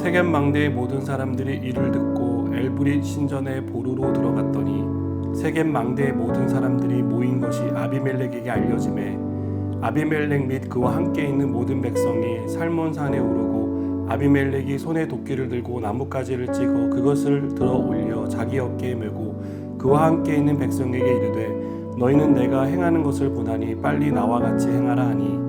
세겜 망대의 모든 사람들이 이를 듣고 엘브릿 신전의 보루로 들어갔더니 세겜 망대의 모든 사람들이 모인 것이 아비멜렉에게 알려지매 아비멜렉 및 그와 함께 있는 모든 백성이 살몬산에 오르고 아비멜렉이 손에 도끼를 들고 나뭇가지를 찍어 그것을 들어 올려 자기 어깨에 메고 그와 함께 있는 백성에게 이르되 너희는 내가 행하는 것을 보나니 빨리 나와 같이 행하라 하니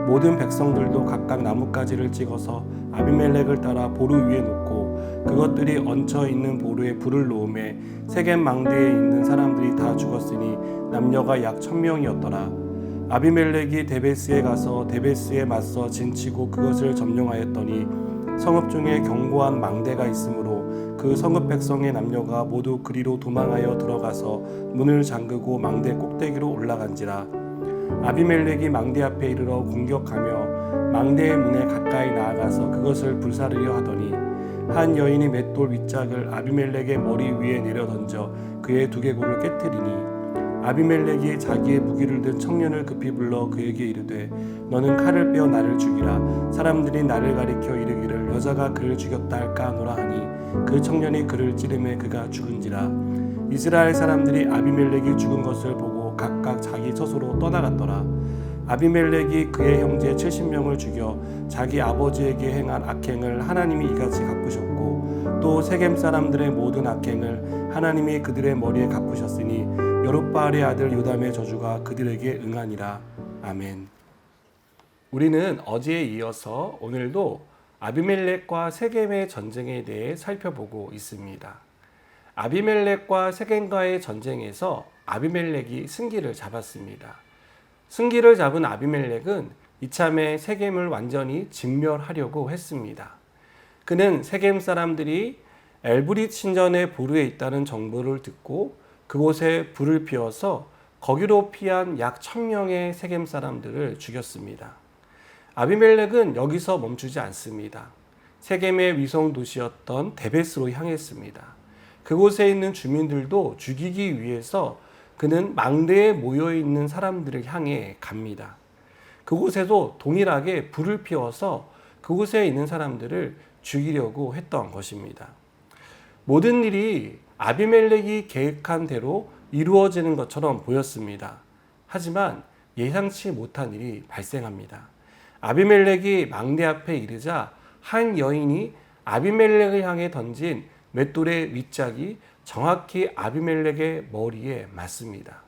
모든 백성들도 각각 나뭇가지를 찍어서 아비멜렉을 따라 보루 위에 놓고 그것들이 얹혀 있는 보루에 불을 놓음에 세겜 망대에 있는 사람들이 다 죽었으니 남녀가 약 1000명이었더라. 아비멜렉이 데베스에 가서 데베스에 맞서 진치고 그것을 점령하였더니 성읍 중에 견고한 망대가 있으므로 그 성읍 백성의 남녀가 모두 그리로 도망하여 들어가서 문을 잠그고 망대 꼭대기로 올라간지라. 아비멜렉이 망대 앞에 이르러 공격하며 망대의 문에 가까이 나아가서 그것을 불사르려 하더니 한 여인이 맷돌 윗짝을 아비멜렉의 머리 위에 내려 던져 그의 두개골을 깨뜨리니 아비멜렉이 자기의 무기를 든 청년을 급히 불러 그에게 이르되 너는 칼을 빼어 나를 죽이라. 사람들이 나를 가리켜 이르기를 여자가 그를 죽였다 할까 하노라 하니 그 청년이 그를 찌르매 그가 죽은지라. 이스라엘 사람들이 아비멜렉이 죽은 것을 보고 각각 자기 처소로 떠나갔더라. 아비멜렉이 그의 형제 70명을 죽여 자기 아버지에게 행한 악행을 하나님이 이같이 갚으셨고 또 세겜 사람들의 모든 악행을 하나님이 그들의 머리에 갚으셨으니 여룹바알의 아들 요담의 저주가 그들에게 응하니라. 아멘. 우리는 어제에 이어서 오늘도 아비멜렉과 세겜의 전쟁에 대해 살펴보고 있습니다. 아비멜렉과 세겜과의 전쟁에서 아비멜렉이 승기를 잡았습니다. 승기를 잡은 아비멜렉은 이참에 세겜을 완전히 진멸하려고 했습니다. 그는 세겜 사람들이 엘브릿 신전의 보루에 있다는 정보를 듣고 그곳에 불을 피워서 거기로 피한 약 1000명의 세겜 사람들을 죽였습니다. 아비멜렉은 여기서 멈추지 않습니다. 세겜의 위성 도시였던 데베스로 향했습니다. 그곳에 있는 주민들도 죽이기 위해서 그는 망대에 모여있는 사람들을 향해 갑니다. 그곳에도 동일하게 불을 피워서 그곳에 있는 사람들을 죽이려고 했던 것입니다. 모든 일이 아비멜렉이 계획한 대로 이루어지는 것처럼 보였습니다. 하지만 예상치 못한 일이 발생합니다. 아비멜렉이 망대 앞에 이르자 한 여인이 아비멜렉을 향해 던진 맷돌의 윗짝이 정확히 아비멜렉의 머리에 맞습니다.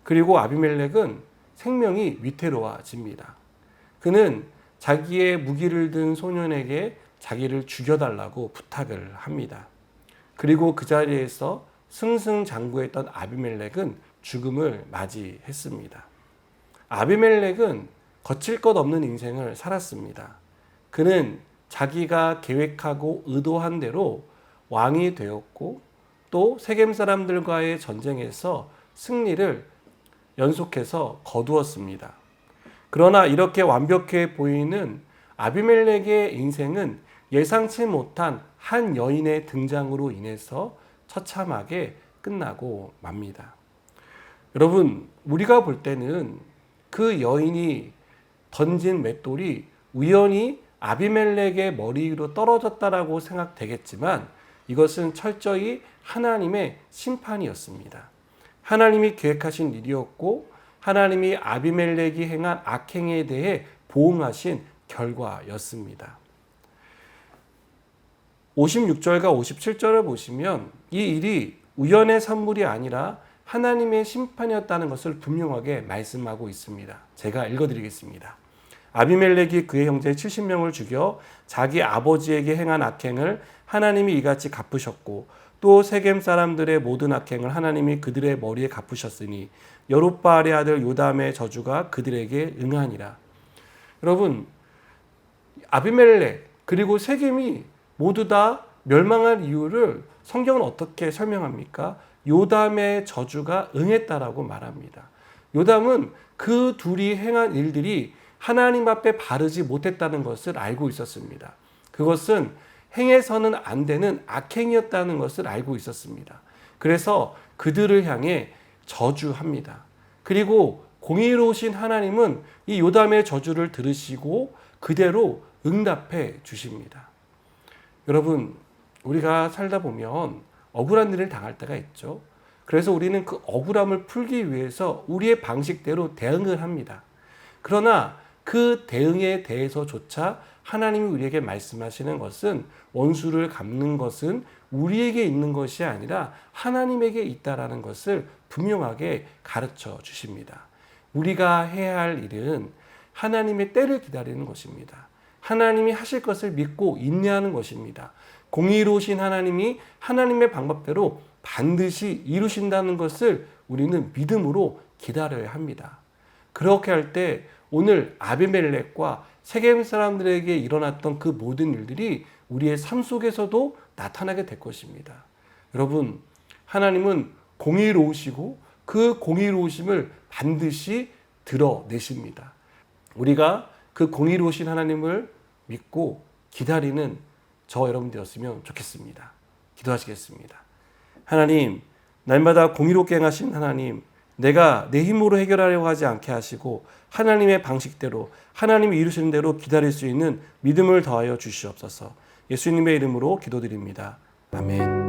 그리고 아비멜렉은 생명이 위태로워집니다. 그는 자기의 무기를 든 소년에게 자기를 죽여달라고 부탁을 합니다. 그리고 그 자리에서 승승장구했던 아비멜렉은 죽음을 맞이했습니다. 아비멜렉은 거칠 것 없는 인생을 살았습니다. 그는 자기가 계획하고 의도한 대로 왕이 되었고 또 세겜 사람들과의 전쟁에서 승리를 연속해서 거두었습니다. 그러나 이렇게 완벽해 보이는 아비멜렉의 인생은 예상치 못한 한 여인의 등장으로 인해서 처참하게 끝나고 맙니다. 여러분, 우리가 볼 때는 그 여인이 던진 맷돌이 우연히 아비멜렉의 머리 위로 떨어졌다라고 생각되겠지만 이것은 철저히 하나님의 심판이었습니다. 하나님이 계획하신 일이었고 하나님이 아비멜렉이 행한 악행에 대해 보응하신 결과였습니다. 56절과 57절을 보시면 이 일이 우연의 산물이 아니라 하나님의 심판이었다는 것을 분명하게 말씀하고 있습니다. 제가 읽어드리겠습니다. 아비멜렉이 그의 형제 70명을 죽여 자기 아버지에게 행한 악행을 하나님이 이같이 갚으셨고 또 세겜 사람들의 모든 악행을 하나님이 그들의 머리에 갚으셨으니 여룹바알의 아들 요담의 저주가 그들에게 응하니라. 여러분, 아비멜렉 그리고 세겜이 모두 다 멸망할 이유를 성경은 어떻게 설명합니까? 요담의 저주가 응했다라고 말합니다. 요담은 그 둘이 행한 일들이 하나님 앞에 바르지 못했다는 것을 알고 있었습니다. 그것은 행해서는 안 되는 악행이었다는 것을 알고 있었습니다. 그래서 그들을 향해 저주합니다. 그리고 공의로우신 하나님은 이 요담의 저주를 들으시고 그대로 응답해 주십니다. 여러분, 우리가 살다 보면 억울한 일을 당할 때가 있죠. 그래서 우리는 그 억울함을 풀기 위해서 우리의 방식대로 대응을 합니다. 그러나 그 대응에 대해서조차 하나님이 우리에게 말씀하시는 것은 원수를 갚는 것은 우리에게 있는 것이 아니라 하나님에게 있다라는 것을 분명하게 가르쳐 주십니다. 우리가 해야 할 일은 하나님의 때를 기다리는 것입니다. 하나님이 하실 것을 믿고 인내하는 것입니다. 공의로우신 하나님이 하나님의 방법대로 반드시 이루신다는 것을 우리는 믿음으로 기다려야 합니다. 그렇게 할 때 오늘 아비멜렉과 세겜 사람들에게 일어났던 그 모든 일들이 우리의 삶 속에서도 나타나게 될 것입니다. 여러분, 하나님은 공의로우시고 그 공의로우심을 반드시 드러내십니다. 우리가 그 공의로우신 하나님을 믿고 기다리는 저 여러분 되었으면 좋겠습니다. 기도하시겠습니다. 하나님, 날마다 공의롭게 행하신 하나님, 내가 내 힘으로 해결하려고 하지 않게 하시고 하나님의 방식대로 하나님이 이루시는 대로 기다릴 수 있는 믿음을 더하여 주시옵소서. 예수님의 이름으로 기도드립니다. 아멘.